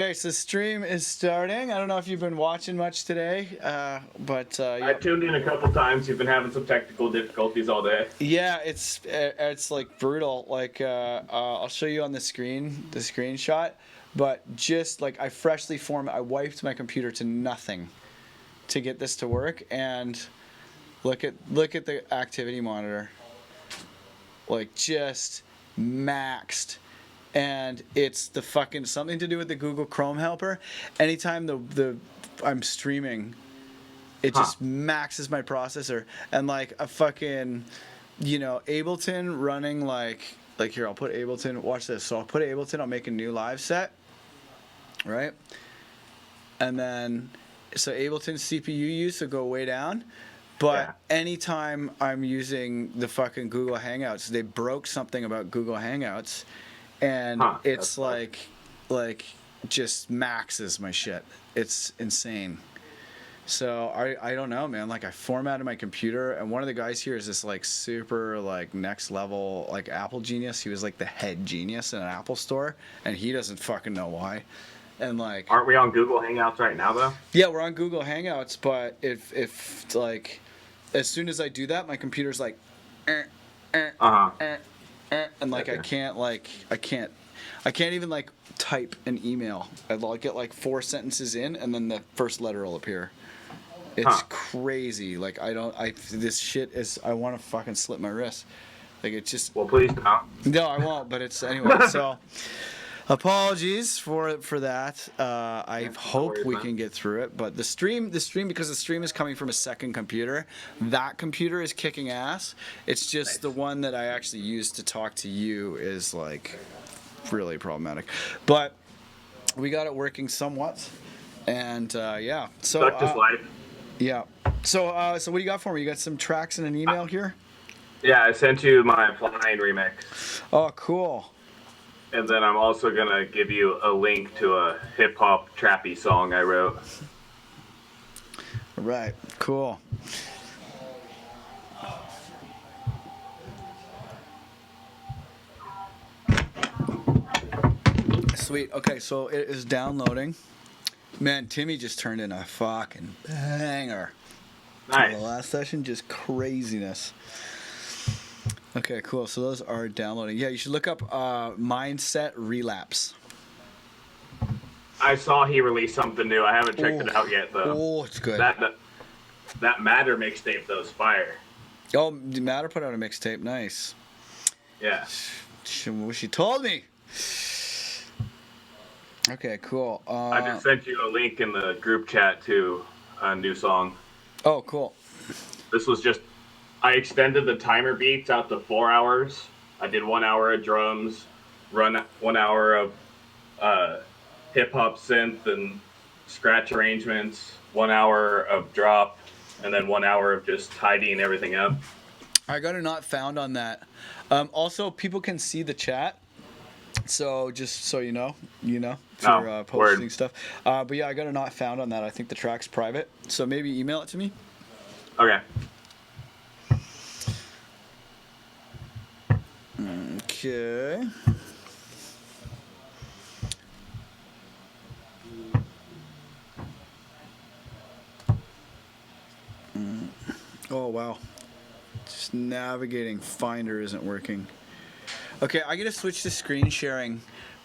Okay, so stream is starting. I don't know if you've been watching much today, but I yeah, tuned in a couple times. You've been having some technical difficulties all day. yeah, it's like brutal. Like I'll show you on the screenshot, but just like I wiped my computer to nothing to get this to work, and look at the activity monitor, like just maxed. And it's the fucking something to do with the Google Chrome helper. Anytime the I'm streaming, it Huh. just maxes my processor. And like a fucking Ableton running, like here, I'll put Ableton. Watch this. So I'll put Ableton. I'll make a new live set, right? And then so Ableton CPU use will go way down. But Yeah. anytime I'm using the fucking Google Hangouts, they broke something about Google Hangouts, and Huh. That's it's fun. like just maxes my shit. It's insane. So I don't know, man. Like I formatted my computer, and one of the guys here is this like super like next level like Apple genius. He was like the head genius in an Apple store, and he doesn't fucking know why. And like, Aren't we on Google Hangouts right now, though? yeah, we're on Google Hangouts, but if like as soon as I do that, my computer's like, eh, eh, Uh huh. eh, and like Okay. I can't even like type an email. I'll get like four sentences in, and then the first letter will appear. It's Huh. crazy. Like this shit is. I want to fucking slip my wrist. Like it just. Well, please don't. No, I won't. But it's anyway. So apologies for that. I Yeah, no hope worries, we man. can get through it. But the stream because the stream is coming from a second computer. That computer is kicking ass. It's just Nice. the one that I actually use to talk to you is like really problematic. But we got it working somewhat. And yeah. So Such is life. yeah. So what do you got for me? You got some tracks in an email here? Yeah, I sent you my flying remix, Oh, cool. and then I'm also gonna give you a link to a hip hop trappy song I wrote. Right. Cool. Sweet. Okay, so it is downloading. Man, Timmy just turned in a fucking banger. The Nice. last session, just craziness. Okay, cool. So those are downloading. Yeah, you should look up Mindset Relapse. I saw he released something new. I haven't checked Oh, it out yet, though. oh, it's good. That Matter mixtape, though, is fire. Oh, Matter put out a mixtape. Nice. Yeah. She wish you told me. Okay, cool. I just sent you a link in the group chat to a new song. Oh, cool. This was just, I extended the timer beats out to 4 hours. I did 1 hour of drums, run 1 hour of hip hop synth and scratch arrangements, 1 hour of drop, and then 1 hour of just tidying everything up. I got a not found on that. Also, people can see the chat. So just so you know, for Oh, posting word. stuff. But yeah, I got a not found on that. I think the track's private. So maybe email it to me. Okay. Okay. Oh wow. Just navigating Finder isn't working. Okay, I gotta switch to screen sharing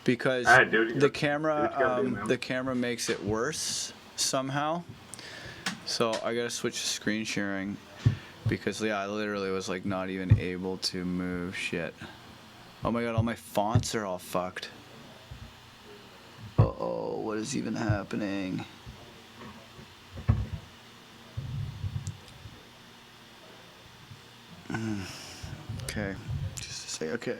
because All right, do what you the do what you gotta do, man. camera makes it worse somehow. So I gotta switch to screen sharing because yeah, I literally was like not even able to move shit. Oh my god, all my fonts are all fucked. Uh-oh, what is even happening? Okay, just to say okay.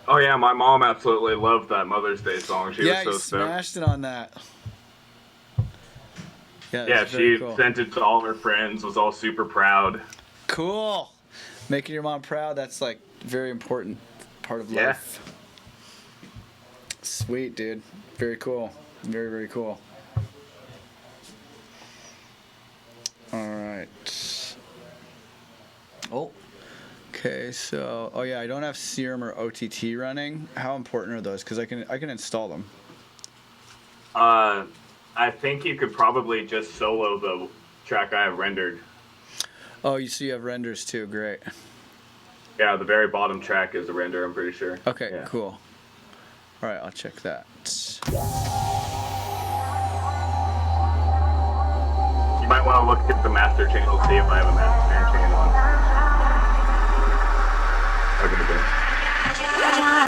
Oh, yeah, my mom absolutely loved that Mother's Day song. She was Yeah, you so stoked. smashed it on that. Yeah, Yeah, that's very she cool. sent it to all her friends, was all super proud. Cool. Making your mom proud, that's like very important part of Yeah. life. Sweet, dude. Very cool. Very, very cool. All right. Oh. Okay, so yeah, I don't have Serum or OTT running. How important are those? Because I can install them. I think you could probably just solo the track I have rendered. Oh, you have renders too. Great. Yeah, the very bottom track is a render, I'm pretty sure. Okay, Yeah. cool. All right, I'll check that. You might want to look at the master channel, see if I have a master channel on. Okay, good.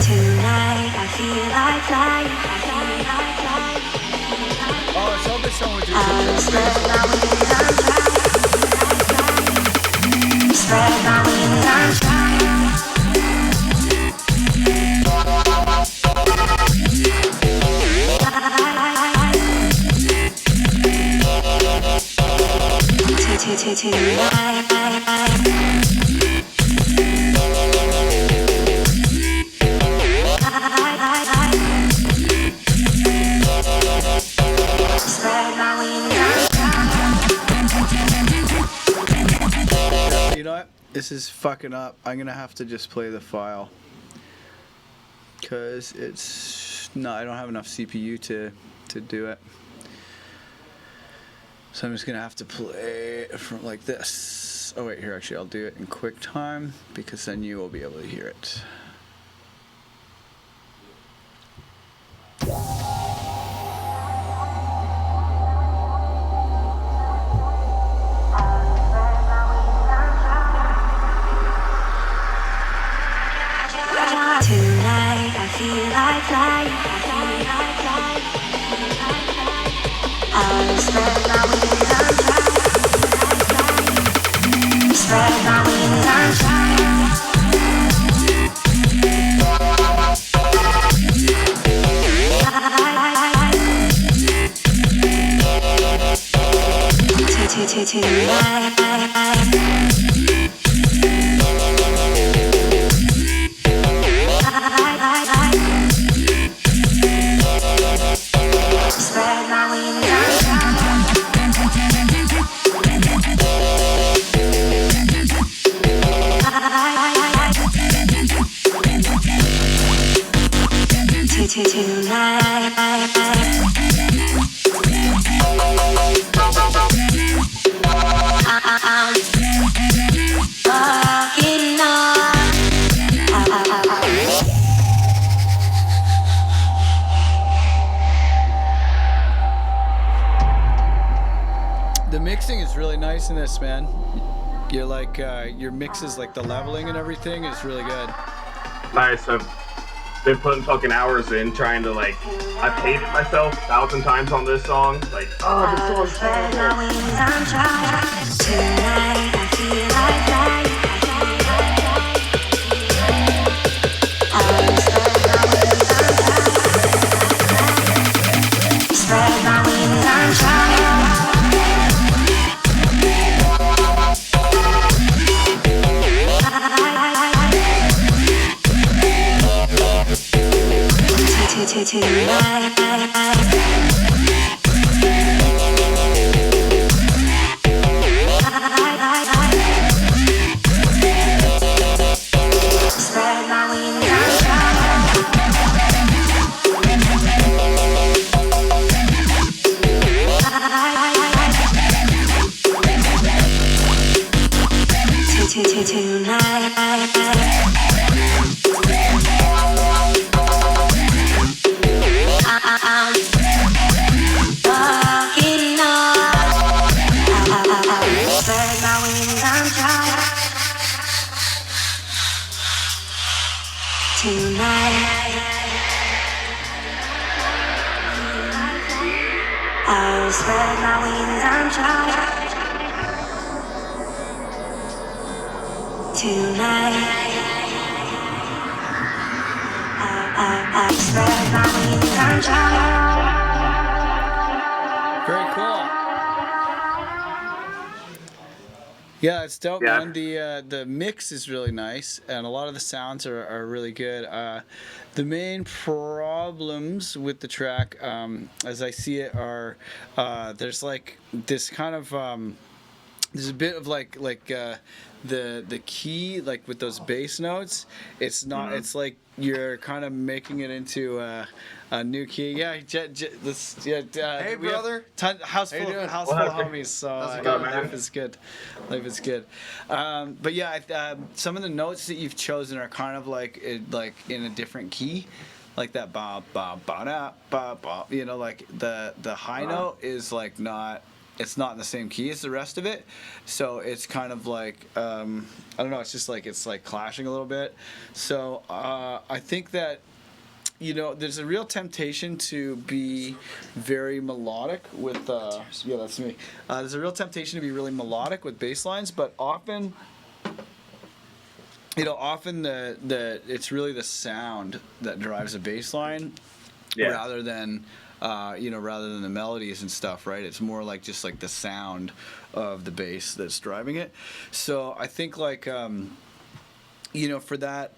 Tonight I feel like flying. Oh, let's hope it's someone I'll spread my wings and fly. Spread my wings and You know what? This is fucking up. I'm gonna have to just play the file. Cause I don't have enough CPU to do it. So I'm just gonna have to play from like this. Oh wait, here actually I'll do it in QuickTime because then you will be able to hear it. Tonight I feel like flying. I'll spread my wings and fly. Spread my wings and spread my wings The mixing is really nice in this, man. You're like your mixes, like the leveling and everything, is really good. Nice. I've been putting fucking hours in trying to I've hated myself 1,000 times on this song. Like, oh, this song's spread my terrible. wings and try. Tonight I feel like flying. I'll spread my wings and try. Spread my wings and I'll spread my wings and try. Tonight I spread my wings and try. Very cool. Yeah, it's dope, Yeah. man. The mix is really nice, and a lot of the sounds are really good. The main problems with the track, as I see it, are there's like this kind of there's a bit of the key, like with those bass notes. It's not. It's like you're kind of making it into a new key. Yeah, Hey, we have brother. house How you full doing? house What full of happened? homies. So How's it going, life man? is good. Life is good. But yeah, some of the notes that you've chosen are kind of like in a different key. Like that ba ba ba da ba ba, you know, like the high note is like not, it's not in the same key as the rest of it, so it's kind of like I don't know, it's just like it's like clashing a little bit. So I think that, you know, there's a real temptation to be very melodic with yeah, that's me. There's a real temptation to be really melodic with bass lines, but often, you know, often the it's really the sound that drives a bass line, Yeah. rather than rather than the melodies and stuff, right? It's more like just like the sound of the bass that's driving it. So I think like for that,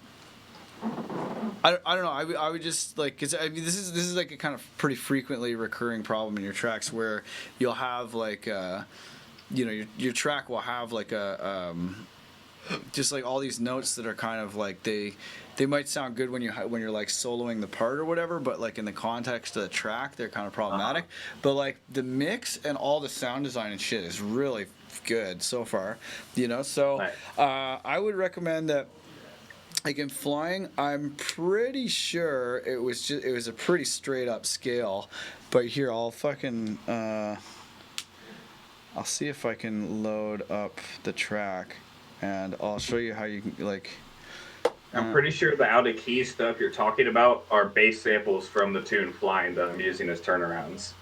I don't know. I would just like, cause I mean this is like a kind of pretty frequently recurring problem in your tracks where you'll have like your track will have like a just like all these notes that are kind of like they might sound good when you're like soloing the part or whatever, but like in the context of the track they're kind of problematic. But like the mix and all the sound design and shit is really good so far, so Nice. I would recommend that. Like in Flying, I'm pretty sure it was a pretty straight up scale, but here I'll fucking I'll see if I can load up the track, and I'll show you how you can like. I'm pretty sure the out of key stuff you're talking about are bass samples from the tune Flying that I'm using as turnarounds.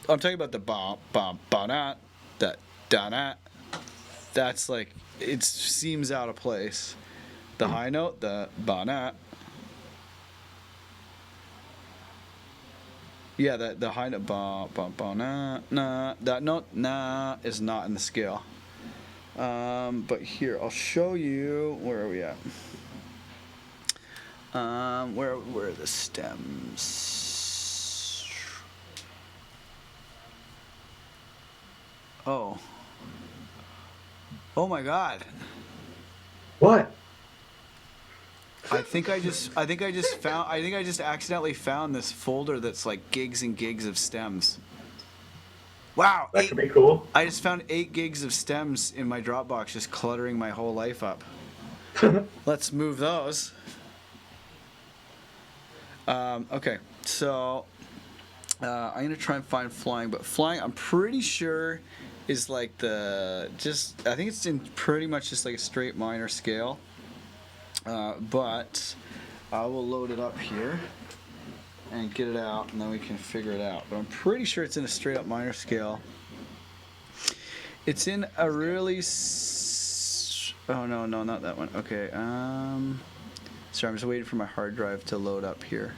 I'm talking about the ba ba ba da, that da da. That's like, it seems out of place. The high note, the ba da. Yeah, the high note ba ba ba na na. That note na is not in the scale. But here I'll show you. Where are we at? Where are the stems? Oh. Oh my God. What? I think I just accidentally found this folder that's like gigs and gigs of stems. Wow. That could be cool. I just found 8 gigs of stems in my Dropbox, just cluttering my whole life up. Let's move those. Okay, so I'm gonna try and find Flying, but Flying, I'm pretty sure is like I think it's in pretty much just like a straight minor scale. But I will load it up here and get it out, and then we can figure it out. But I'm pretty sure it's in a straight up minor scale. It's in a really oh no, not that one. Okay, sorry, I'm just waiting for my hard drive to load up here.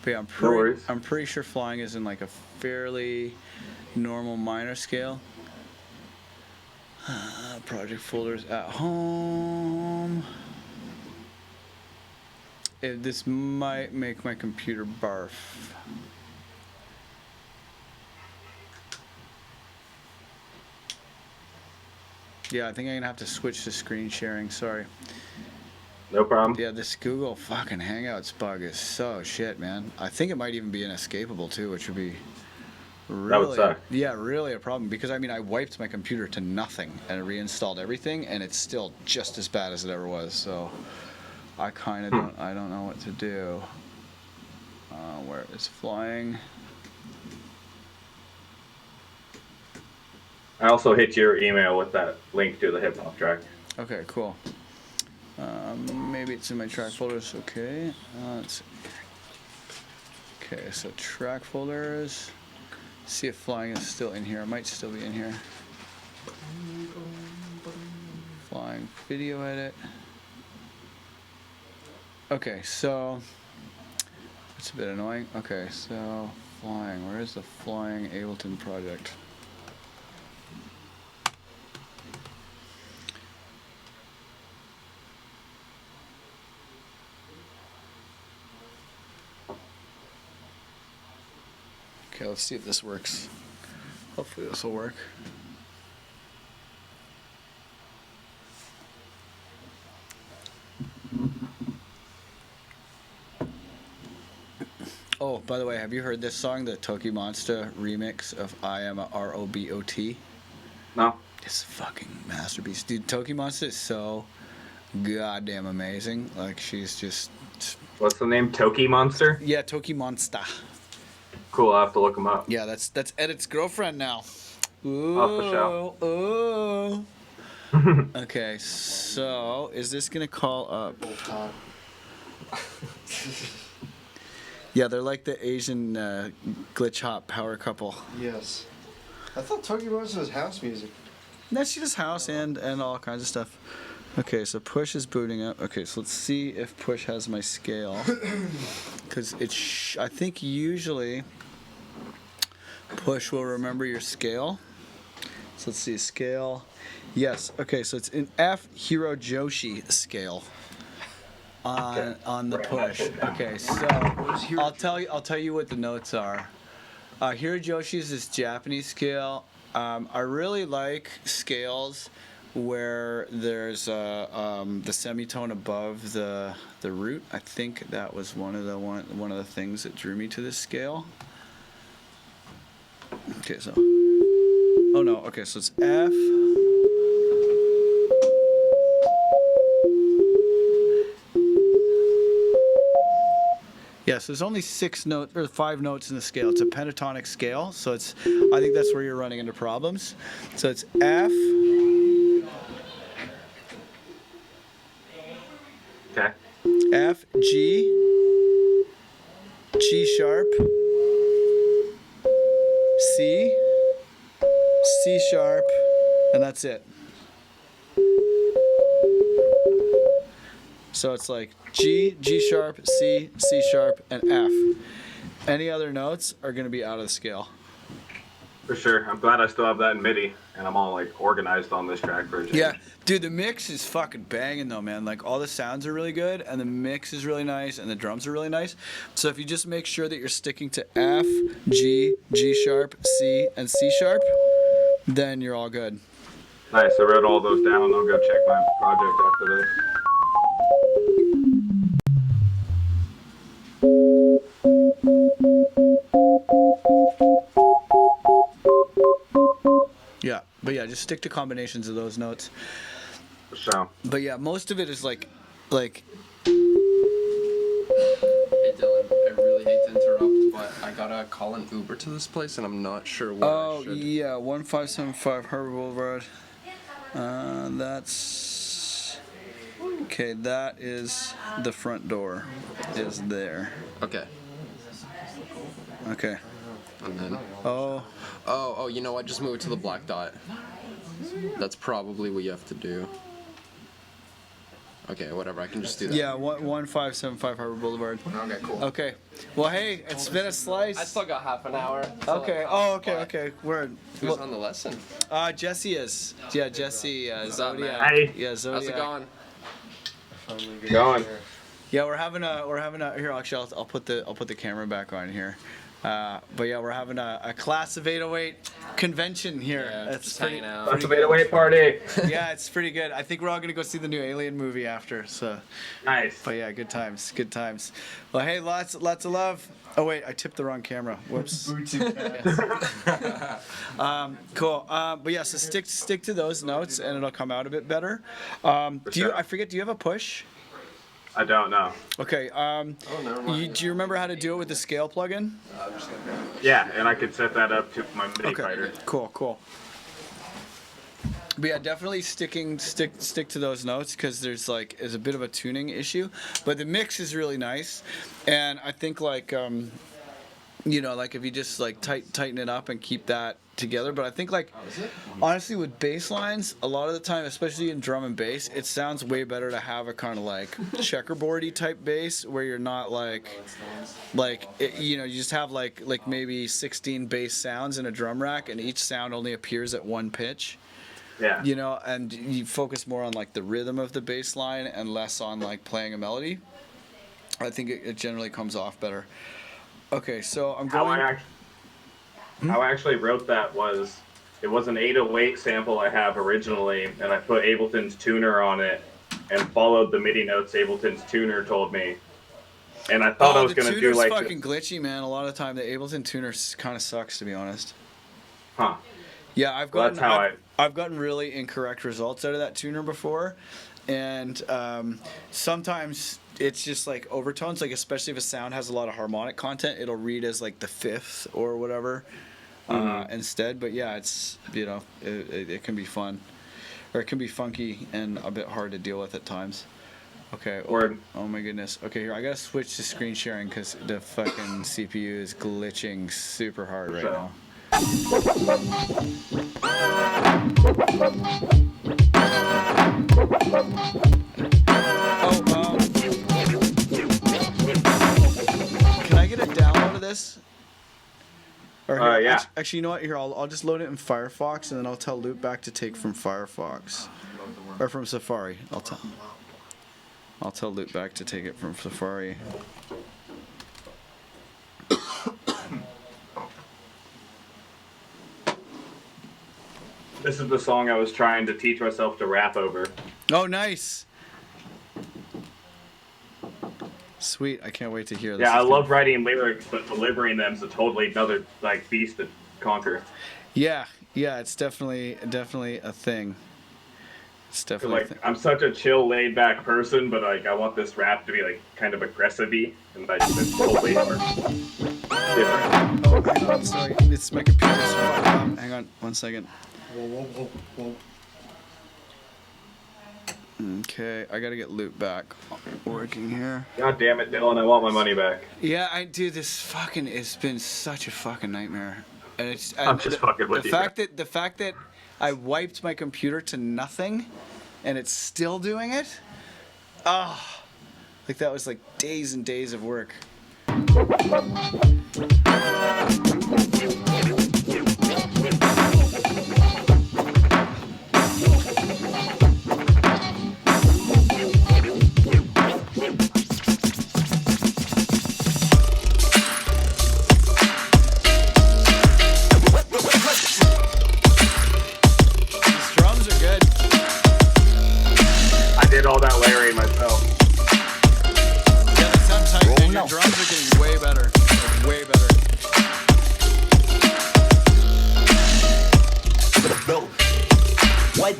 But yeah, No worries. I'm pretty sure Flying is in like a fairly normal minor scale. Project folders at home. This might make my computer barf. Yeah, I think I'm gonna have to switch to screen sharing. Sorry. No problem. Yeah, this Google fucking Hangouts bug is so shit, man. I think it might even be inescapable too, which would be really, That would suck. yeah, really a problem. Because I mean, I wiped my computer to nothing and reinstalled everything, and it's still just as bad as it ever was. So I kind of don't know what to do. Where is Flying? I also hit your email with that link to the hip hop track. Okay, cool. Maybe it's in my track folders. Okay. Let's see. Okay, so track folders. See if Flying is still in here. It might still be in here. Flying video edit. Okay, so it's a bit annoying. Okay, so Flying. Where is the Flying Ableton project? Okay, let's see if this works. Hopefully this will work. Oh, by the way, have you heard this song, the Toki Monster remix of I Am a Robot? No. It's a fucking masterpiece. Dude, Toki Monster is so goddamn amazing. Like, she's just... What's the name? Toki Monster? Yeah, Toki Monster. Cool, I'll have to look him up. Yeah, that's Edit's girlfriend now. Ooh, Oh, for ooh. Okay, so is this gonna call up? Yeah, they're like the Asian glitch hop power couple. Yes. I thought Toki Monster was house music. No, she does house and all kinds of stuff. Okay, so Push is booting up. Okay, so let's see if Push has my scale. Because I think usually Push will remember your scale. So let's see, scale. Yes, okay, so it's in F Hiro Joshi scale on the Push. Okay, so I'll tell you what the notes are. Hiro Joshi is this Japanese scale. I really like scales where there's the semitone above the root. I think that was one of the things that drew me to this scale. Okay, so oh no, okay, so it's F. Yes, there's only 5 notes in the scale. It's a pentatonic scale, so I think that's where you're running into problems. So it's F. Okay. F, G, G sharp, C, C sharp, and that's it. So it's like G, G sharp, C, C sharp, and F. Any other notes are going to be out of the scale. For sure. I'm glad I still have that in MIDI, and I'm all like organized on this track for a change. Yeah, dude, the mix is fucking banging though, man. Like all the sounds are really good, and the mix is really nice, and the drums are really nice. So if you just make sure that you're sticking to F, G, G sharp, C, and C sharp, then you're all good. Nice. I wrote all those down. I'll go check my project after this. Yeah, but yeah, just stick to combinations of those notes. So. But yeah, most of it is like. Hey Dylan, I really hate to interrupt, but I gotta call an Uber to this place and I'm not sure where I should. Yeah, 1575 Harbor Boulevard. That's okay. That is the front door. Is there? Okay. Okay. And then. Oh, You know what? Just move it to the black dot. That's probably what you have to do. Okay, whatever. I can just do that. yeah, 1575 Harbor Boulevard. Okay, cool. Okay. Well, hey, it's been a slice. I still got half an hour. Okay. Oh, okay. Okay. Word. Who's on the lesson? Jesse is. Yeah, Jesse. What's up, Zodiak. man? Hey. Yeah, Zodiak. How's it going? Going. Yeah, we're having a here. Actually, I'll put the camera back on here. But yeah, we're having a class of 808 convention here. Yeah, It's just pretty, hanging out. That's a bit away party. yeah, it's pretty good. I think we're all gonna go see the new Alien movie after. So, Nice. but yeah, good times, good times. Well, hey, lots of love. Oh wait, I tipped the wrong camera. Whoops. Cool. But yeah, so stick to those notes, and it'll come out a bit better. Do you? sure. I forget. Do you have a push? I don't know. Okay. never mind. Do you remember how to do it with the scale plugin? Yeah, and I could set that up to my MIDI fighter. Cool. But yeah, definitely stick to those notes because there's a bit of a tuning issue, but the mix is really nice, and I think like if you just tighten it up and keep that together. But I think honestly with bass lines, a lot of the time, especially in drum and bass, it sounds way better to have a kind of checkerboardy type bass where you're not you just have maybe 16 bass sounds in a drum rack and each sound only appears at one pitch. Yeah. And you focus more on the rhythm of the bass line and less on playing a melody. I think it generally comes off better. Okay, so I'm going. How I actually wrote that was, it was an 808 sample I have originally, and I put Ableton's tuner on it, and followed the MIDI notes Ableton's tuner told me, and I thought I was the gonna do tuner's like, fucking glitchy, man. A lot of the time, the Ableton tuner kind of sucks, to be honest. huh? Yeah, I've Well, gotten that's how I've gotten really incorrect results out of that tuner before, and sometimes it's just like overtones. Like especially if a sound has a lot of harmonic content, it'll read as like the fifth or whatever instead. But yeah, it's it can be fun, or it can be funky and a bit hard to deal with at times. Okay. Word. Oh my goodness. Okay, here I gotta switch to screen sharing because the fucking CPU is glitching super hard right now. Oh, can I get a download of this? Or here, Yeah. Actually, you know what? Here, I'll just load it in Firefox, and then I'll tell Loopback to take from Firefox, or from Safari. I'll tell Loopback to take it from Safari. This is the song I was trying to teach myself to rap over. Oh, nice. Sweet. I can't wait to hear this. Yeah, I love writing lyrics, but delivering them is a totally another like beast to conquer. Yeah, it's definitely a thing. It's definitely Like I'm such a chill, laid back person, but like I want this rap to be like kind of aggressive-y, and like it's totally different. Oh, hang on, sorry. It's my computer's fucked up. Hang on, 1 second. Whoa. Okay, I gotta get Loopback working here. God damn it, Dylan! I want my money back. Yeah, I do. It's been such a fucking nightmare. And it's I'm just fucking with you. The fact that I wiped my computer to nothing, and it's still doing it. Like that was like days and days of work. All that layering myself. Yeah, they sound tight, man. Your drums are getting way better. Like, way better. What?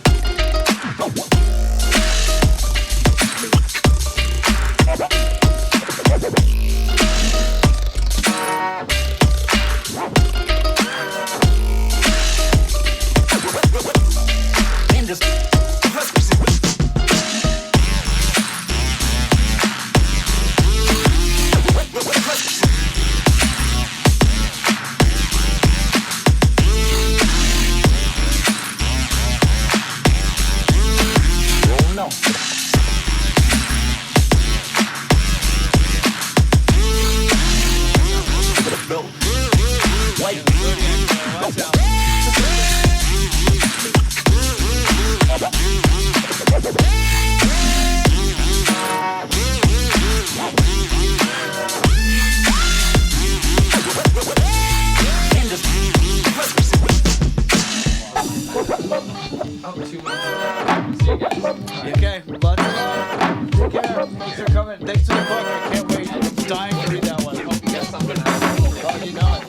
Okay, lots of love. Take care. Thanks for coming. Thanks for the book. I can't wait. I'm dying to read that one. I hope you get something out of it. Oh, you know it.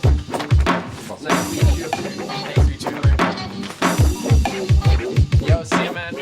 Nice to meet you. Nice to meet you. Yo, see you, man.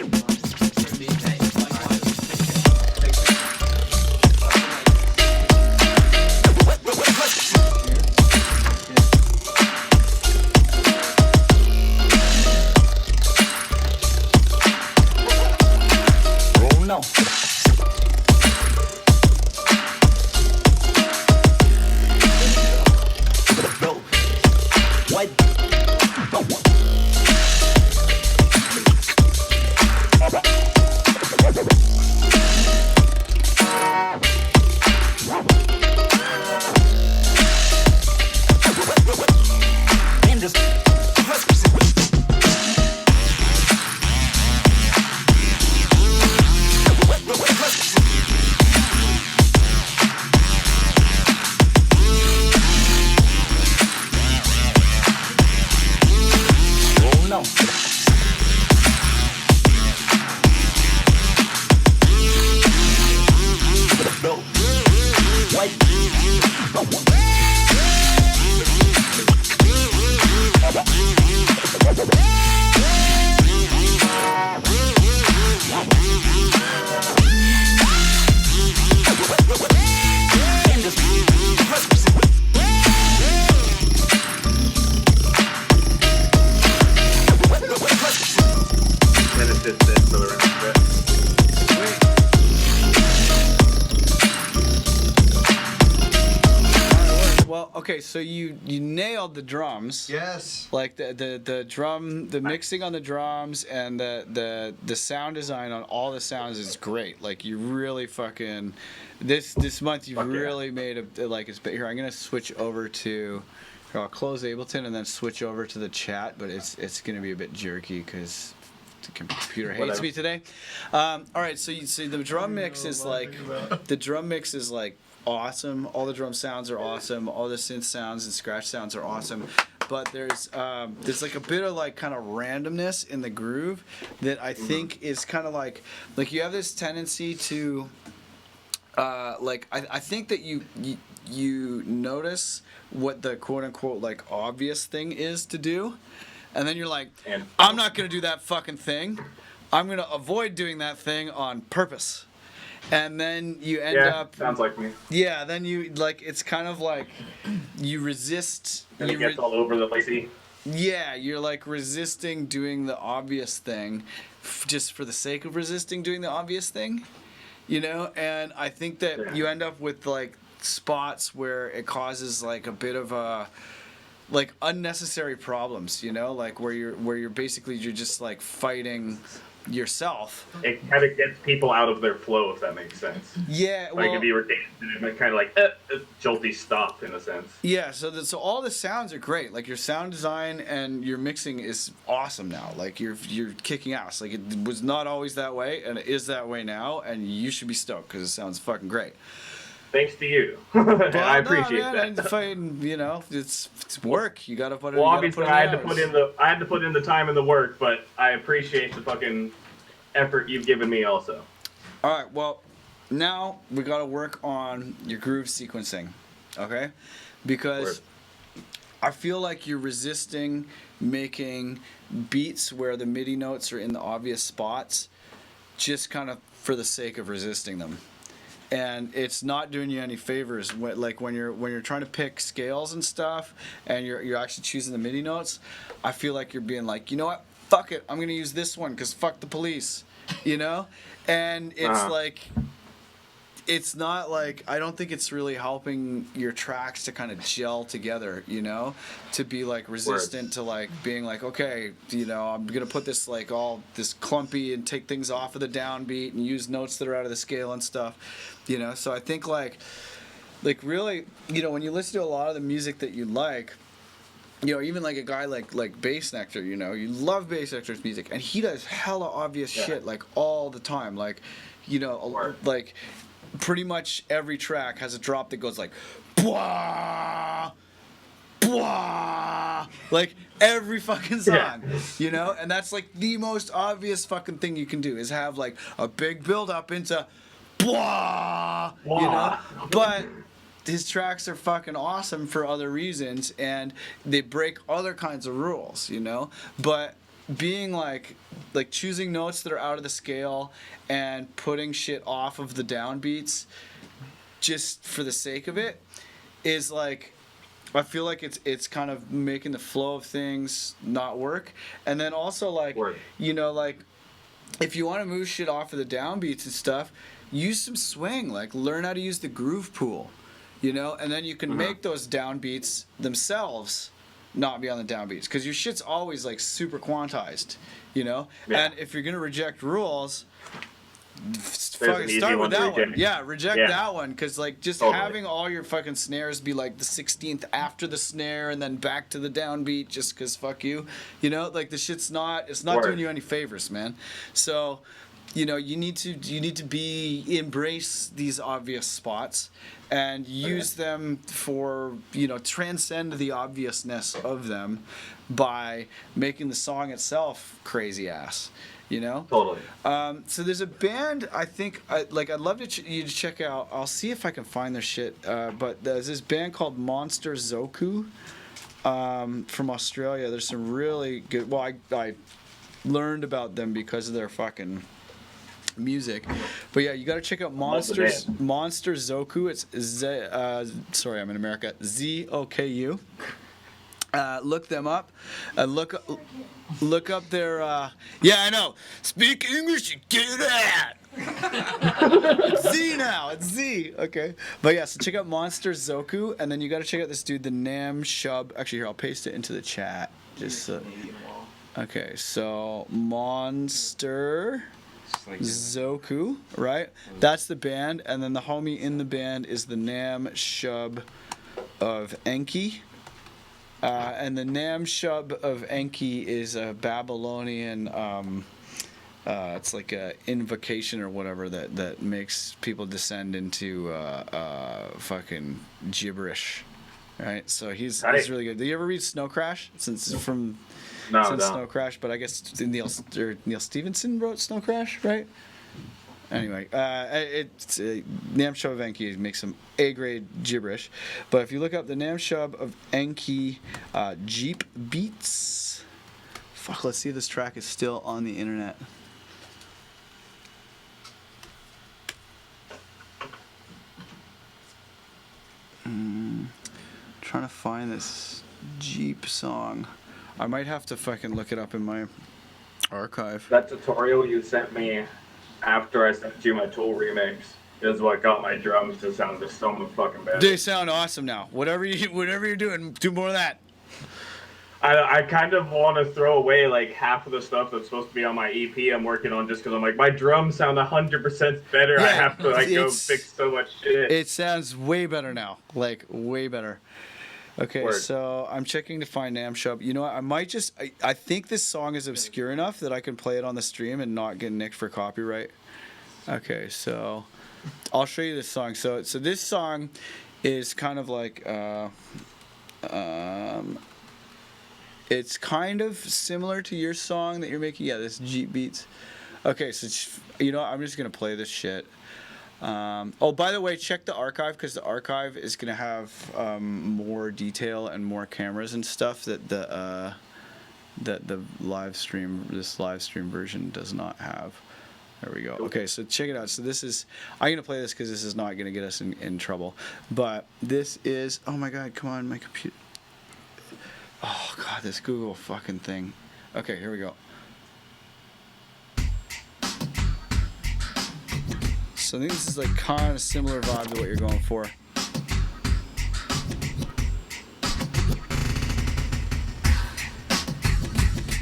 okay, so you nailed the drums. Yes. Like the drum, the mixing on the drums and the sound design on all the sounds is great. Like you really fucking this month you've really made a like it's here. I'm gonna switch over to. Here, I'll close Ableton and then switch over to the chat, but it's gonna be a bit jerky because the computer hates me today. All right, so you see the drum mix is like awesome. All the drum sounds are awesome. All the synth sounds and scratch sounds are awesome. But there's like a bit of like kind of randomness in the groove that I think is kind of like you have this tendency to like I think that you notice what the quote unquote like obvious thing is to do, and then you're like, I'm not gonna do that fucking thing. I'm gonna avoid doing that thing on purpose. And then you end up. Sounds like me. Yeah, then you like it's kind of like you resist. And it gets all over the place. Yeah, you're like resisting doing the obvious thing, just for the sake of resisting doing the obvious thing, you know. And I think that you end up with like spots where it causes like a bit of a like unnecessary problems, you know, like where you're basically you're just like fighting yourself. It kind of gets people out of their flow, if that makes sense. Yeah, like if you were dancing, it kind of like jolty stop in a sense. Yeah, so all the sounds are great. Like your sound design and your mixing is awesome now. Like you're kicking ass. Like it was not always that way, and it is that way now. And you should be stoked because it sounds fucking great. Thanks to you. I appreciate that. You know, it's work. You gotta put it. Well, obviously, I had to put in the time and the work, but I appreciate the fucking effort you've given me also. All right. Well, now we gotta work on your groove sequencing, okay? Because I feel like you're resisting making beats where the MIDI notes are in the obvious spots, just kind of for the sake of resisting them. And it's not doing you any favors. Like when you're trying to pick scales and stuff, and you're actually choosing the MIDI notes, I feel like you're being like, you know what, fuck it, I'm gonna use this one because fuck the police, you know. And it's like, it's not like I don't think it's really helping your tracks to kind of gel together, you know, to be like resistant to like being like, okay, you know, I'm gonna put this like all this clumpy and take things off of the downbeat and use notes that are out of the scale and stuff, you know. So I think like really, you know, when you listen to a lot of the music that you like, you know, even like a guy like Bass Nectar, you know, you love Bass Nectar's music, and he does hella obvious shit like all the time, like, you know, like. Pretty much every track has a drop that goes like, bwah, bwah, like every fucking song, you know? And that's like the most obvious fucking thing you can do is have like a big build up into bwah, you know? But his tracks are fucking awesome for other reasons, and they break other kinds of rules, you know? But being like choosing notes that are out of the scale and putting shit off of the downbeats just for the sake of it is like, I feel like it's kind of making the flow of things not work. And then also like, you know, like if you want to move shit off of the downbeats and stuff, use some swing, like learn how to use the groove pool, you know, and then you can make those downbeats themselves not be on the downbeats, because your shit's always like super quantized, you know. And if you're gonna reject rules, fucking start with that one. Yeah, reject that one, because like just having all your fucking snares be like the 16th after the snare and then back to the downbeat just because fuck you, you know, like the shit's not doing you any favors, man. So, you know, you need to embrace these obvious spots and use them for, you know, transcend the obviousness of them by making the song itself crazy ass, you know? Totally. So there's a band I think I'd love you to check out. I'll see if I can find their shit. But there's this band called Monster Zoku from Australia. There's some really good. Well, I learned about them because of their fucking music, but yeah, you got to check out Monster Zoku. It's sorry, I'm in America. ZOKU. Look them up. Look up their. Yeah, I know. Speak English, you get that. Z now. It's Z. Okay. But yeah, so check out Monster Zoku, and then you got to check out this dude, the Nam Shub. Actually, here, I'll paste it into the chat. Just okay, so Monster Zoku, right? That's the band, and then the homie in the band is the Nam Shub of Enki. And the Nam Shub of Enki is a Babylonian, it's like a invocation or whatever that makes people descend into fucking gibberish, right? So he's really good. Did you ever read Snow Crash? Since Snow Crash, but I guess Neil Stevenson wrote Snow Crash, right? Anyway, it's Nam Shub of Enki makes some A-grade gibberish. But if you look up the Nam Shub of Enki Jeep Beats, fuck, let's see if this track is still on the internet. Trying to find this Jeep song. I might have to fucking look it up in my archive. That tutorial you sent me after I sent you my Tool remix is what got my drums to sound just so much fucking better. They sound awesome now. Whatever you're doing, do more of that. I kind of want to throw away like half of the stuff that's supposed to be on my EP I'm working on just because I'm like, my drums sound 100% better. Yeah, I have to like go fix so much shit. It sounds way better now. Like, way better. Okay, Word. So I'm checking to find Nam Shub. You know what? I might just... I think this song is obscure enough that I can play it on the stream and not get nicked for copyright. Okay, so I'll show you this song. So this song is kind of like... it's kind of similar to your song that you're making. Yeah, this Jeep Beats. Okay, so you know, I'm just going to play this shit. Oh, by the way, check the archive because the archive is gonna have more detail and more cameras and stuff that the live stream version does not have. There we go. Okay, so check it out. So this is I'm gonna play this because this is not gonna get us in trouble. But this is oh my god, come on, my computer. Oh god, this Google fucking thing. Okay, here we go. So I think this is like kind of similar vibe to what you're going for.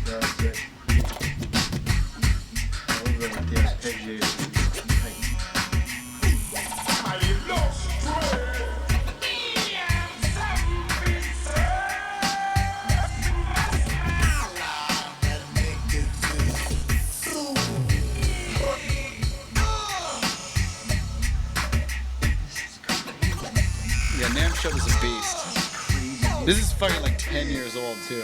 That's it. Nam Shub is a beast. This is fucking like 10 years old too.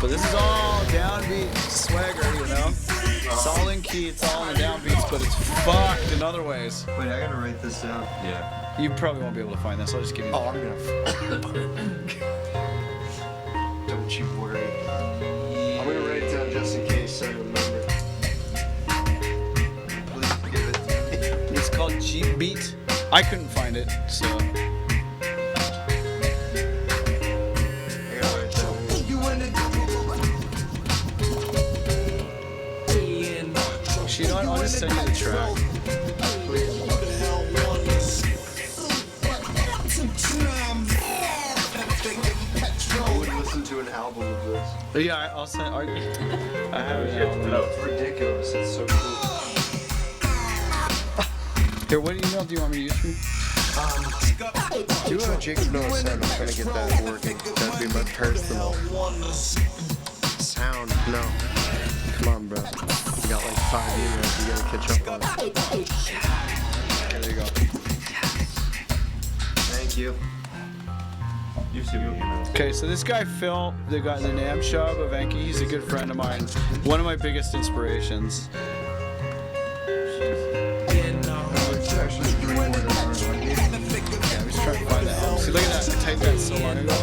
But this is all downbeat swagger, you know? It's all in key, it's all in the downbeats, but it's fucked in other ways. Wait, I gotta write this down. Yeah. You probably won't be able to find this, I'll just give you Oh, I'm gonna. Don't you worry. I'm gonna write it down just in case I remember. It's called Jeep Beat. I couldn't find it, so. You know what? I'll just send you the track. I would listen to an album of this. Yeah, I'll send. I have it. It's ridiculous. It's so cool. Here, what email do you want me to use for you? Do you have a Jacob Noah sound? I'm trying to get that working. That'd be my personal sound. No. Come on, bro. You got like 5 emails. You gotta catch up on it. Okay, there you go. Thank you. Okay, so this guy Phil, the guy, the Nam Shub of Enki, he's a good friend of mine. One of my biggest inspirations. Trying to find that album. See, look at that. I typed that so long ago.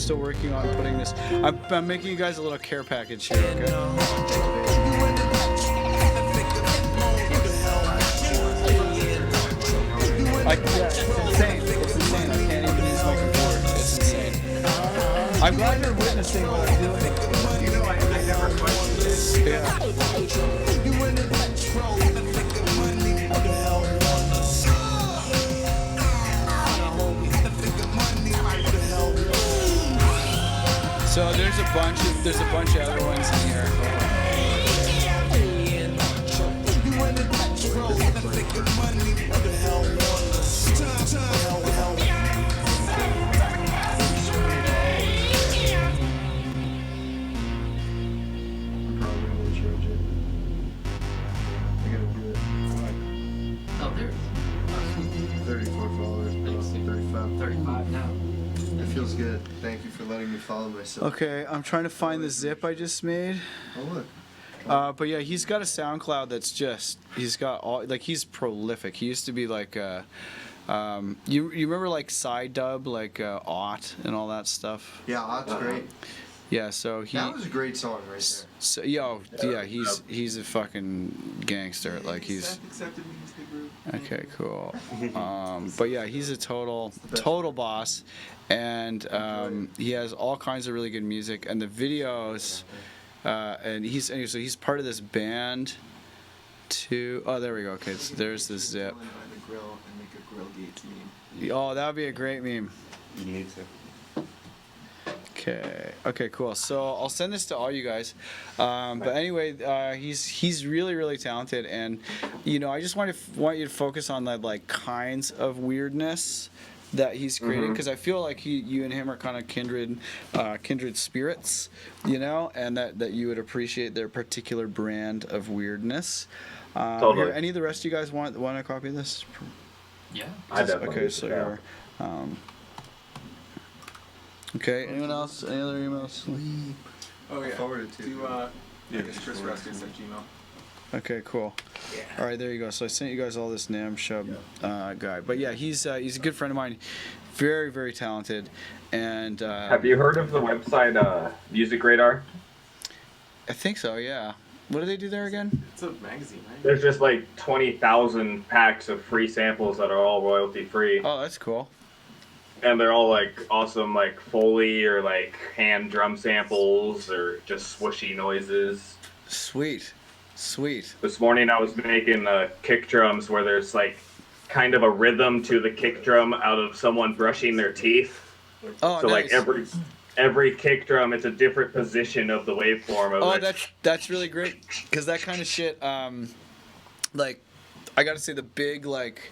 still working on putting this. I'm making you guys a little care package here. Okay. It's insane. It's insane. I can't even use my computer. It's insane. I'm glad you're witnessing what I'm doing. You know, I never questioned it. Yeah. So there's a bunch of other ones in here. I'm probably gonna change it. I gotta do it. Oh, there's 34 followers, bro. 35. 35 now. It feels good. Thank you for letting me follow myself. Okay, I'm trying to find the zip I just made. Oh look. But yeah, he's got a SoundCloud that's just he's got all like he's prolific. He used to be like you remember like side dub like Aught and all that stuff. Yeah, that's great. Yeah, so he That was a great song right there. so he's a fucking gangster. Like he's accepted me into the group. okay, cool. But yeah, he's a total boss, and he has all kinds of really good music and the videos. And he's part of this band. Oh, there we go. Okay, so there's the zip. By the grill and make a grill gates meme. Oh, that would be a great meme. You need to. Okay, cool. So I'll send this to all you guys. But anyway, he's really really talented, and I just want you to focus on the like kinds of weirdness that he's creating, because I feel like you and him are kind of kindred spirits, and that you would appreciate their particular brand of weirdness. Totally. Here, any of the rest of you guys want a copy of this? Yeah. I definitely Okay, so yeah. here. Okay, anyone else? Any other emails? Oh yeah. Forward it to you. I guess Chris Ruskin at Gmail. Okay, cool. All right, there you go. So I sent you guys all this Nam Shub guy, but yeah, he's a good friend of mine, very very talented, and Have you heard of the website Music Radar? I think so. Yeah. What do they do there again? It's a magazine, right? There's just like 20,000 packs of free samples that are all royalty free, Oh, that's cool. and they're all like awesome, like Foley or like hand drum samples or just swooshy noises. Sweet. This morning I was making kick drums where there's like kind of a rhythm to the kick drum out of someone brushing their teeth. Oh, So nice. like every kick drum, it's a different position of the waveform of Oh, it. that's really great, because that kind of shit, like, I gotta say the big like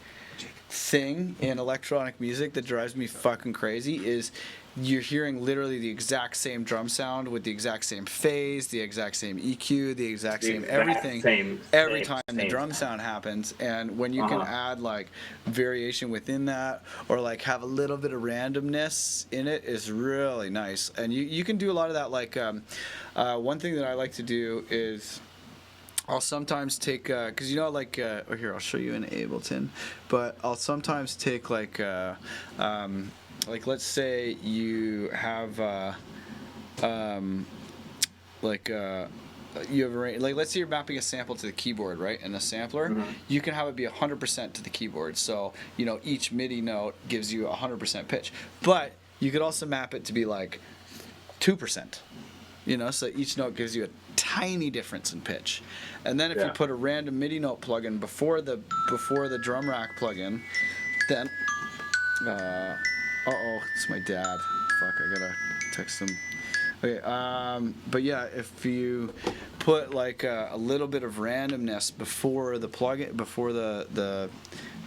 thing in electronic music that drives me fucking crazy is you're hearing literally the exact same drum sound with the exact same phase, the exact same EQ, the exact same everything every time the drum sound happens. And when you can add like variation within that, or like have a little bit of randomness in it, is really nice. And you can do a lot of that. Like one thing that I like to do is I'll sometimes take, because here, I'll show you in Ableton, but I'll sometimes take like let's say you have you have let's say you're mapping a sample to the keyboard, right? And the sampler, you can have it be 100% to the keyboard. So each MIDI note gives you 100% pitch, but you could also map it to be like 2%. So each note gives you a tiny difference in pitch. And then if you put a random MIDI note plugin before the drum rack plugin, then it's my dad. Fuck, I gotta text him. Okay, but yeah, if you put like a little bit of randomness before the plugin, before the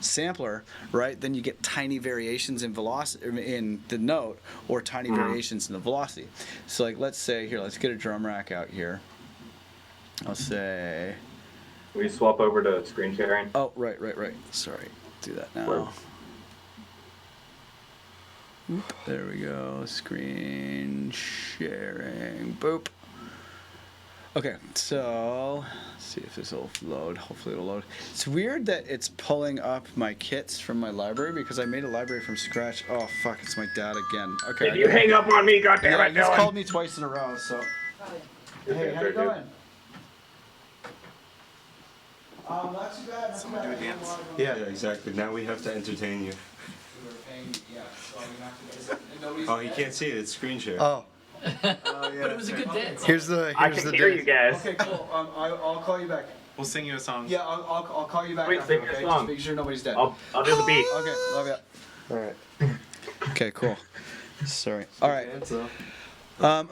sampler, right, then you get tiny variations in velocity in the note, or tiny variations in the velocity. So like, let's say here, let's get a drum rack out here. I'll say. We swap over to screen sharing. Oh, right. Sorry, do that now. Where? Oop, there we go. Screen sharing. Boop. Okay, so let's see if this will load. Hopefully it'll load. It's weird that it's pulling up my kits from my library because I made a library from scratch. Oh fuck, it's my dad again. Okay. Did you hang up on me? Yeah, Goddamn he just it, called me twice in a row, so. Hey, how you doing? Not too bad. Someone do a dance. Yeah, exactly. Now we have to entertain you. Oh, he can't see it. It's screen share. Oh, Oh yeah. But it was a good dance. here's the I can hear you guys. Okay, cool. I'll call you back. We'll sing you a song. Yeah, I'll call you back. Wait, after, sing your okay? song. Just make sure nobody's dead. I'll do the beat. Okay, love ya. All right. Okay, cool. Sorry. All right. Dance, though.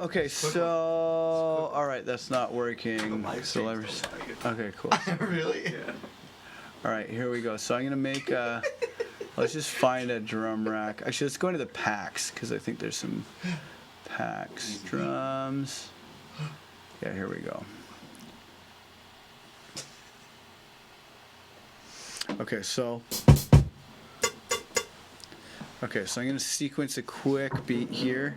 Okay, so all right, that's not working. So okay, cool. Really? Yeah. All right, here we go. So I'm gonna make let's just find a drum rack. Actually, let's go into the packs because I think there's some packs, drums. Yeah, here we go. Okay, so I'm gonna sequence a quick beat here.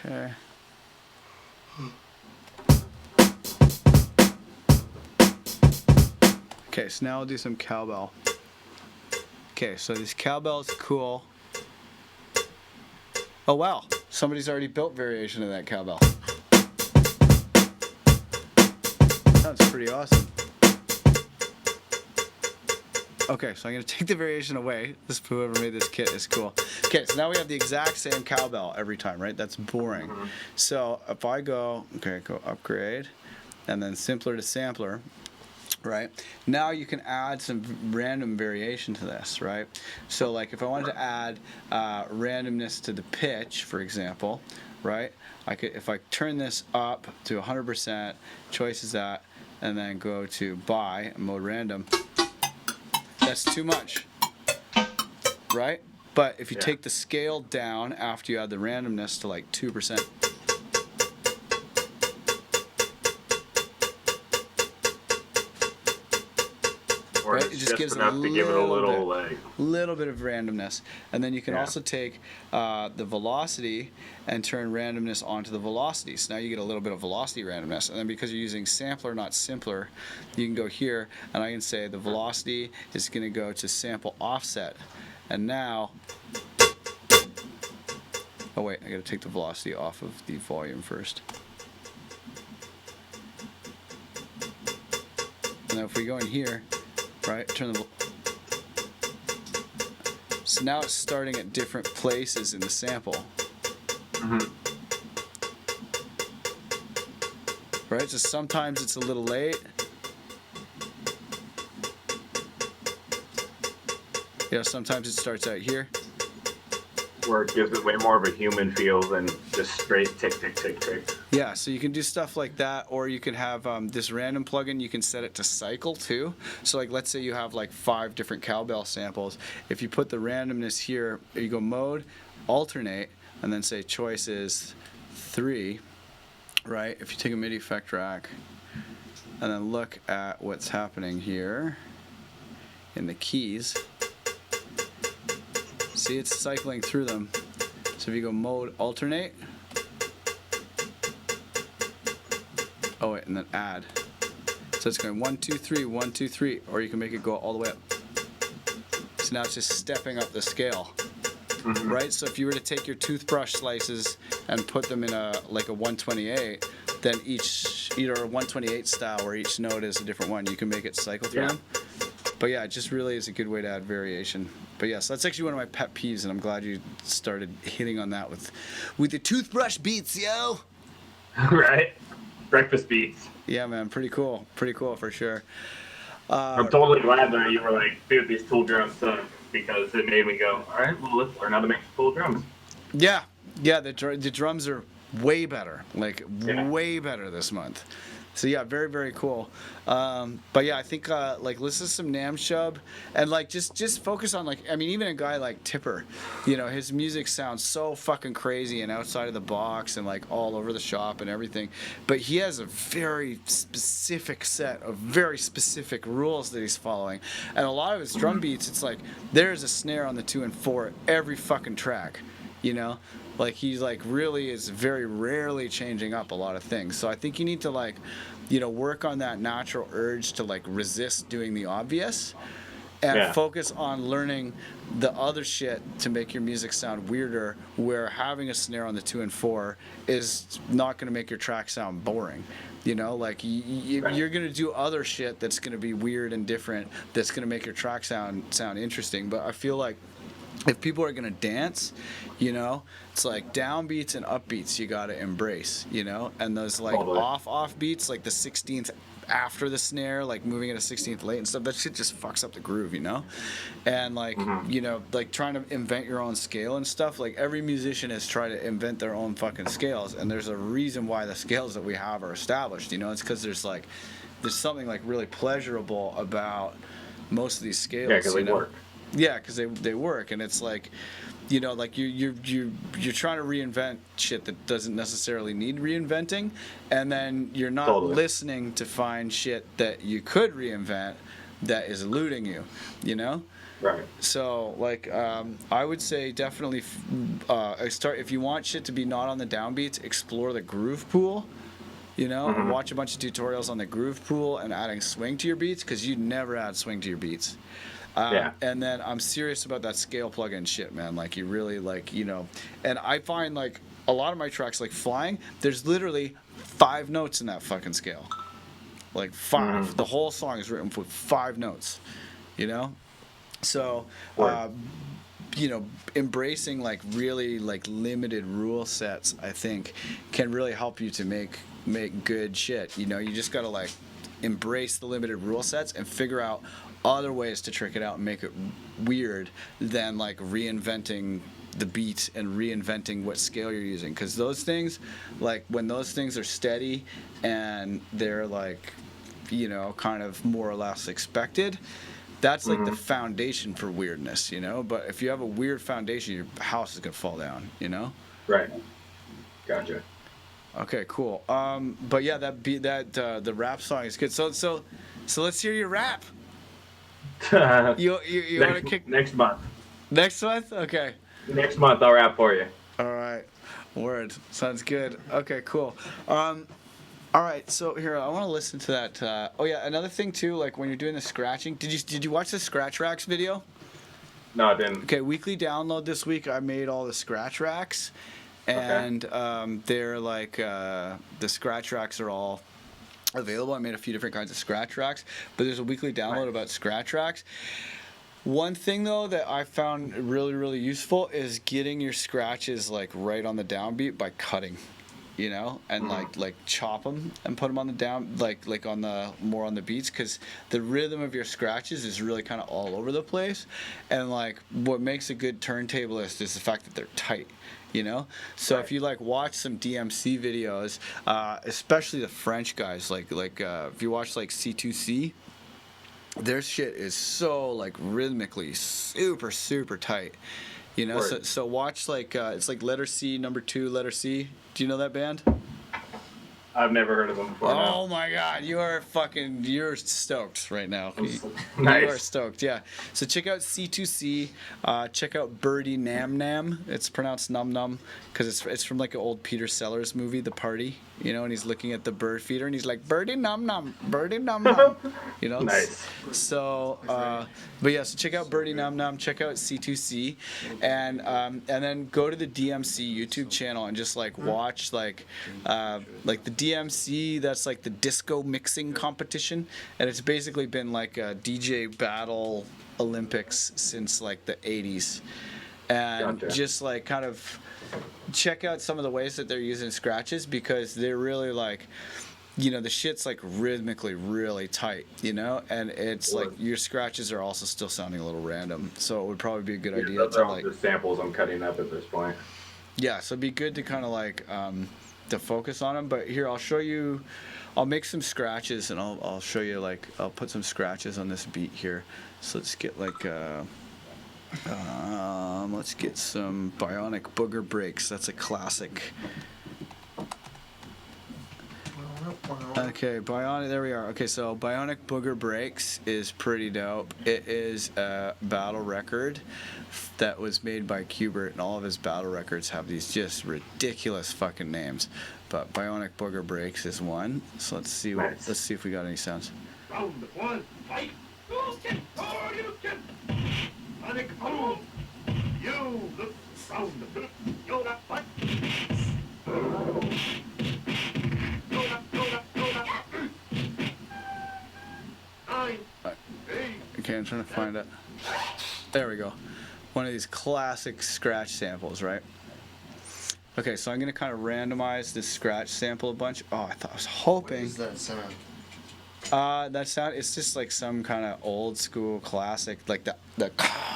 Okay. Okay, so now I'll do some cowbell. Okay, so this cowbell is cool. Oh wow, somebody's already built variation of that cowbell. Sounds pretty awesome. Okay, so I'm gonna take the variation away. This whoever made this kit is cool. Okay, so now we have the exact same cowbell every time, right? That's boring. So if I go upgrade, and then simpler to sampler, right? Now you can add some random variation to this, right? So like if I wanted to add randomness to the pitch, for example, right? I could, if I turn this up to 100%, choice is that, and then go to buy mode random. That's too much, right? But if you take the scale down after you add the randomness to like 2%, Or right? it's It just gives enough to give it a little like. little bit of randomness, and then you can also take the velocity and turn randomness onto the velocity. So now you get a little bit of velocity randomness, and then because you're using sampler, not simpler, you can go here, and I can say the velocity is going to go to sample offset, and now. Oh wait, I got to take the velocity off of the volume first. And then if we go in here, right, turn the. So now it's starting at different places in the sample. Right, so sometimes it's a little late. Yeah, sometimes it starts out here. Where it gives it way more of a human feel than just straight tick, tick, tick, tick. Yeah, so you can do stuff like that, or you can have this random plugin. You can set it to cycle too. So like, let's say you have like 5 different cowbell samples. If you put the randomness here, you go mode, alternate, and then say choice is 3, right? If you take a MIDI effect rack, and then look at what's happening here in the keys. See, it's cycling through them. So if you go mode, alternate. Oh wait, and then add. So it's going 1, 2, 3, 1, 2, 3, or you can make it go all the way up. So now it's just stepping up the scale, right? So if you were to take your toothbrush slices and put them in a 128, then either a 128 style where each note is a different one, you can make it cycle through them. But yeah, it just really is a good way to add variation. But yeah, so that's actually one of my pet peeves, and I'm glad you started hitting on that with the toothbrush beats, yo. Right? Breakfast beats. Yeah, man, pretty cool for sure. I'm totally glad that you were like, dude, these tool drums suck, because it made me go, all right, well, let's learn how to make tool drums. Yeah, the drums are way better, like way better this month. So yeah, very very cool. But yeah, I think like listen to some Nam Shub, and like just focus on like I mean even a guy like Tipper, you know his music sounds so fucking crazy and outside of the box and like all over the shop and everything, but he has a very specific set of very specific rules that he's following, and a lot of his drum beats it's like there's a snare on the 2 and 4 every fucking track, you know. Like he's like really is very rarely changing up a lot of things. So I think you need to like, you know, work on that natural urge to like resist doing the obvious and focus on learning the other shit to make your music sound weirder, where having a snare on the 2 and 4 is not going to make your track sound boring. You know, like you're going to do other shit that's going to be weird and different that's going to make your track sound interesting. But I feel like if people are gonna dance, you know, it's like downbeats and upbeats you gotta embrace, you know, and those like off beats, like the 16th after the snare, like moving at a 16th late and stuff, that shit just fucks up the groove, you know, and like you know, like trying to invent your own scale and stuff. Like every musician has tried to invent their own fucking scales, and there's a reason why the scales that we have are established. You know, it's because there's something like really pleasurable about most of these scales. Yeah, because they work. Yeah, because they work, and it's like, you know, like you're trying to reinvent shit that doesn't necessarily need reinventing, and then you're not listening to find shit that you could reinvent that is eluding you, you know. Right. So like I would say definitely start if you want shit to be not on the downbeats, explore the groove pool. You know, watch a bunch of tutorials on the groove pool and adding swing to your beats, because you never add swing to your beats. And then I'm serious about that scale plugin shit, man. Like you really like, you know, and I find like a lot of my tracks like Flying, there's literally 5 notes in that fucking scale. Like 5. The whole song is written with 5 notes, you know? So, you know, embracing like really like limited rule sets, I think can really help you to make good shit. You know, you just got to like embrace the limited rule sets and figure out other ways to trick it out and make it weird than like reinventing the beat and reinventing what scale you're using, because those things, like when those things are steady and they're like, you know, kind of more or less expected, that's like the foundation for weirdness, you know. But if you have a weird foundation, your house is gonna fall down, you know. Right. Gotcha. Okay, cool. But yeah, the rap song is good. So let's hear your rap. You want to kick next month? Next month? Okay. Next month I'll rap for you. All right. Word. Sounds good. Okay, cool. All right. So here, I want to listen to that. Oh yeah, another thing too. Like when you're doing the scratching, did you watch the scratch racks video? No, I didn't. Okay, weekly download this week. I made all the scratch racks, and they're like the scratch racks are all available. I made a few different kinds of scratch racks, but there's a weekly download about scratch racks. One thing though that I found really really useful is getting your scratches like right on the downbeat by cutting, you know, and like chop them and put them on the down like on the more on the beats, because the rhythm of your scratches is really kind of all over the place, and like what makes a good turntablist is the fact that they're tight. You know, so if you like watch some DMC videos, especially the French guys, like if you watch like C2C, their shit is so like rhythmically super super tight. You know, so watch like it's like letter C, number 2, letter C. Do you know that band? I've never heard of them before. Oh my God, you're stoked right now. Nice. You are stoked, yeah. So check out C2C. Check out Birdie Nam Nam. It's pronounced Num Num because it's from like an old Peter Sellers movie, The Party. You know, and he's looking at the bird feeder and he's like, Birdie Num Num, Birdie Num Num. You know. Nice. So, but yeah, so check out Birdie Num Num. Check out C2C, and then go to the DMC YouTube channel and just like watch like the DMC, that's like the disco mixing competition, and it's basically been like a DJ battle Olympics since like the 80s, and just like kind of check out some of the ways that they're using scratches, because they're really like, you know, the shit's like rhythmically really tight, you know, and it's like your scratches are also still sounding a little random, so it would probably be a good idea those to are all like the samples I'm cutting up at this point. Yeah, so it'd be good to kind of like the focus on them. But here, I'll show you. I'll make some scratches, and I'll show you, like, I'll put some scratches on this beat here. So let's get like let's get some Bionic Booger Breaks. That's a classic. Okay, Bionic, there we are. Okay, so Bionic Booger Breaks is pretty dope. It is a battle record that was made by Qbert, and all of his battle records have these just ridiculous fucking names. But Bionic Booger Breaks is one. So let's see if we got any sounds. Round one, fight. You can, or you can. Panic boom. You look round. You're not fight. Okay, I'm trying to find it. There we go. One of these classic scratch samples, right? Okay, so I'm gonna kind of randomize this scratch sample a bunch. Oh, I was hoping. What is that sound? That sound. It's just like some kind of old school classic, like the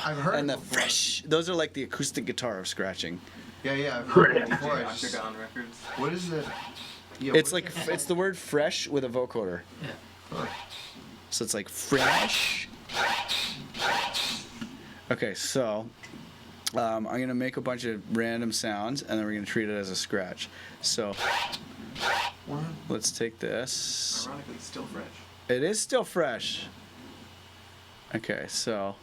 I've heard and it the before. fresh. Those are like the acoustic guitar of scratching. Yeah, I've heard it before. I just, Octagon Records. what is it? Yeah, It's what like is it? it's the word fresh with a vocoder. Yeah. So it's like fresh. Okay, so I'm gonna make a bunch of random sounds, and then we're gonna treat it as a scratch. So What? let's take this. Ironically, it's still fresh. It is still fresh. Okay, so.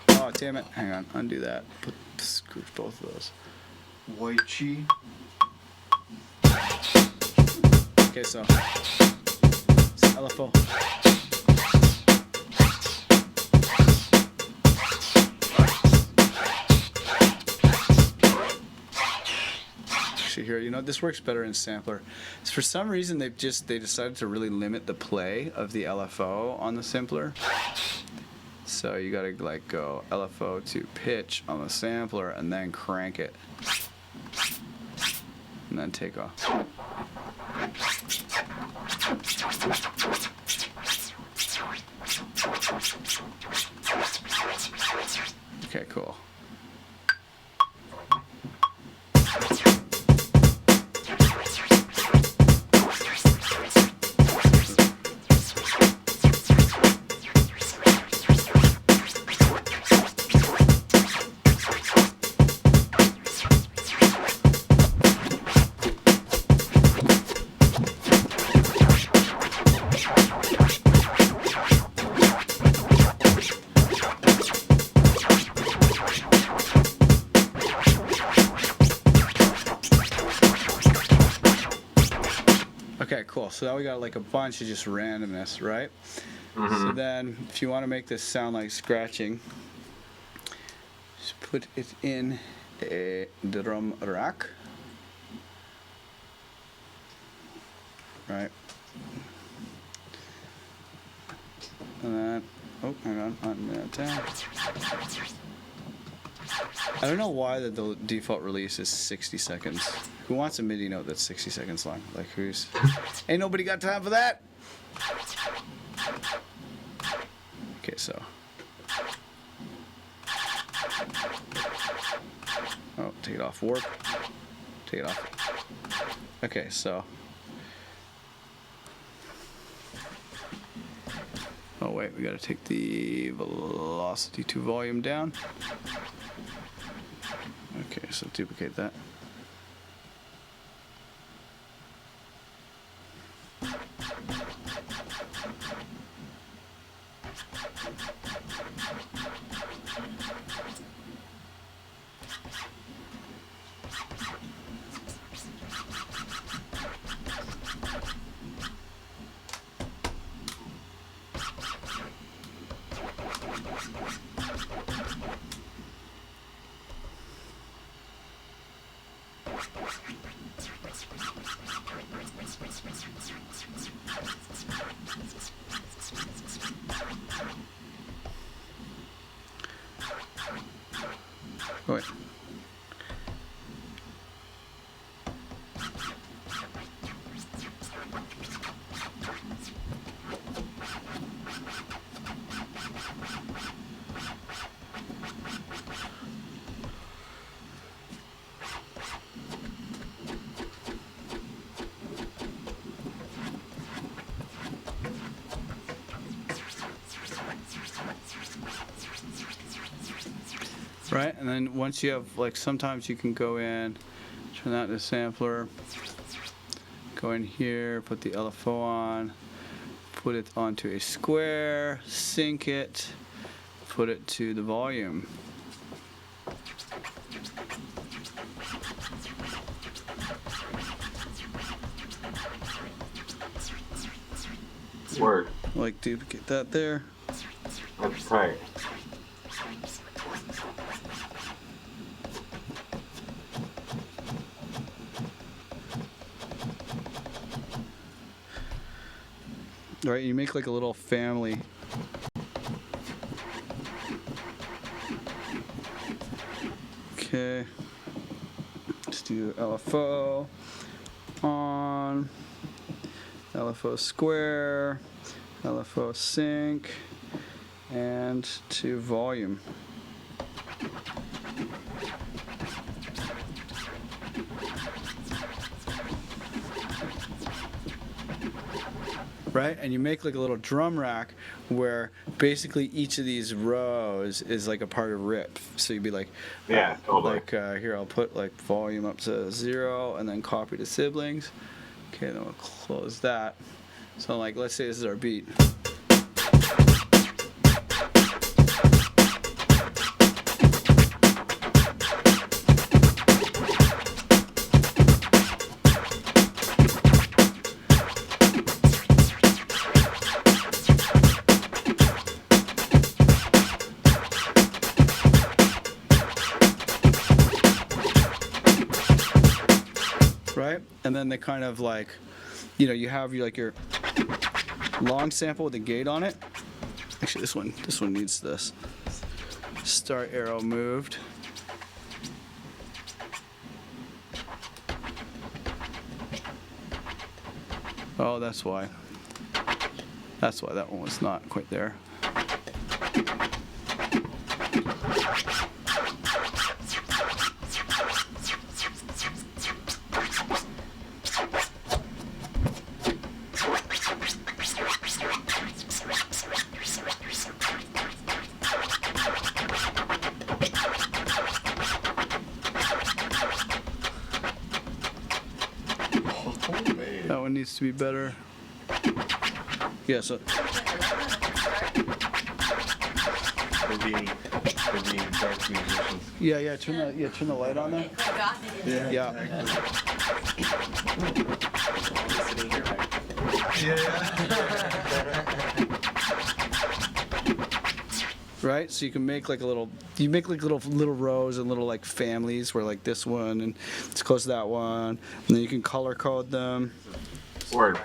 Oh, damn it. Hang on. Undo that. Screw both of those. White Chi. Okay, so. It's LFO. Actually, here, you know, this works better in sampler. For some reason, they decided to really limit the play of the LFO on the sampler. So you gotta like go LFO to pitch on the sampler and then crank it. And then take off. Okay, cool. Okay, cool. So now we got like a bunch of just randomness, right? So then, if you want to make this sound like scratching, just put it in a drum rack, right? And then, oh, hang on, on that down. I don't know why the default release is 60 seconds. Who wants a MIDI note that's 60 seconds long? Like, who's... Ain't nobody got time for that! Okay, so... Oh, take it off warp. Take it off. Okay, so... Oh wait, we gotta take the velocity to volume down. Okay, so duplicate that. Right, and then once you have, like, sometimes you can go in, turn that to sampler, go in here, put the LFO on, put it onto a square, sync it, put it to the volume. Word. Like, duplicate that there. That's tight. Right, you make like a little family. Okay. Let's do LFO on, LFO square, LFO sync, and to volume. Right, and you make like a little drum rack where basically each of these rows is like a part of rip. So you'd be like, Yeah, totally. Like here, I'll put like volume up to 0 and then copy to siblings. Okay, then we'll close that. So like, let's say this is our beat. Right, and then they kind of like, you know, you have your long sample with a gate on it. Actually, this one needs this. Start arrow moved. Oh, that's why. That's why that one was not quite there. That one needs to be better. Yeah, so We're being dark musicians. yeah, turn the light on there. Yeah. Right, so you can make like little rows and little like families where like this one and it's close to that one, and then you can color code them. Word.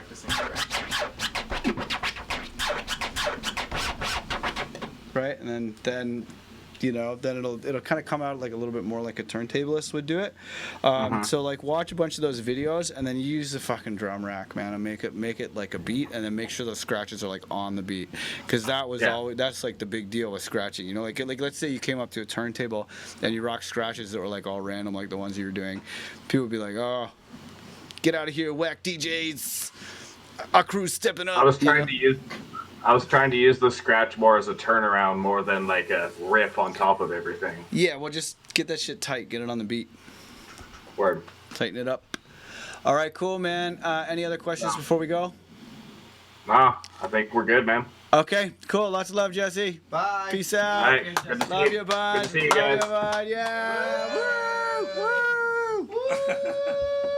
Right, and then you know, then it'll kind of come out like a little bit more like a turntablist would do it. So like watch a bunch of those videos and then use the fucking drum rack, man, and make it like a beat, and then make sure those scratches are like on the beat, because that was always, that's like the big deal with scratching. You know, like let's say you came up to a turntable and you rock scratches that were like all random, like the ones you were doing. People would be like, oh, get out of here, whack DJs. Our crew's stepping up. I was trying to use the scratch more as a turnaround more than like a riff on top of everything. Yeah, well, just get that shit tight. Get it on the beat. Word. Tighten it up. All right, cool, man. Any other questions before we go? Nah, I think we're good, man. Okay, cool. Lots of love, Jesse. Bye. Peace out. All right. Good to see Love you. you, bud. Good to see you Love guys. you, bud. Yeah. Woo! Woo! Woo!